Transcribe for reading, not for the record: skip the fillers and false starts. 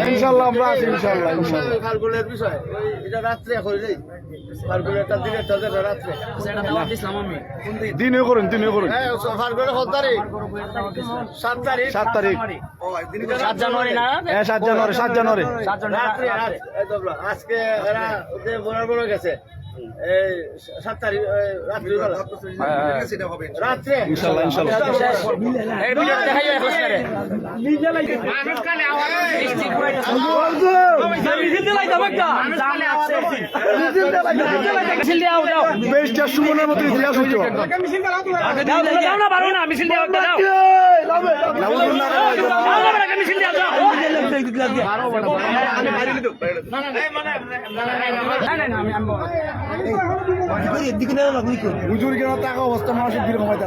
ইনশাআল্লাহ আমরা আছি ইনশাআল্লাহ ফার্গুলের বিষয় এটা রাত্রে করি ফার্গুলেরটা দিনে তাদের রাত্রে দিনে করেন হ্যাঁ ফার্গুলের কত তারিখ 7 তারিখ 7 জানুয়ারি না হ্যাঁ 7 জানুয়ারি রাত্রে আজকে এরা যে বড় গেছে এই 7 তারিখ রাত্রে ইনশাআল্লাহ এই ভিডিও দেখাই যায় হোস্টারে নিজে লাগে মানুষ কালে আওয়াজ বৃষ্টি পুরাইতে মিছিল দিলাই দাবাকা জানে আছে মিছিল দিলাই মিছিল দাও দাও বেশটা সুমনের মতো ইতিহাস হইতো মিছিল দাও দাও না পারো না মিছিল দাও দাও মিছিল দাও দাও হুজুর কেন টাকা অবস্থা মানুষের দিকে কমাইতে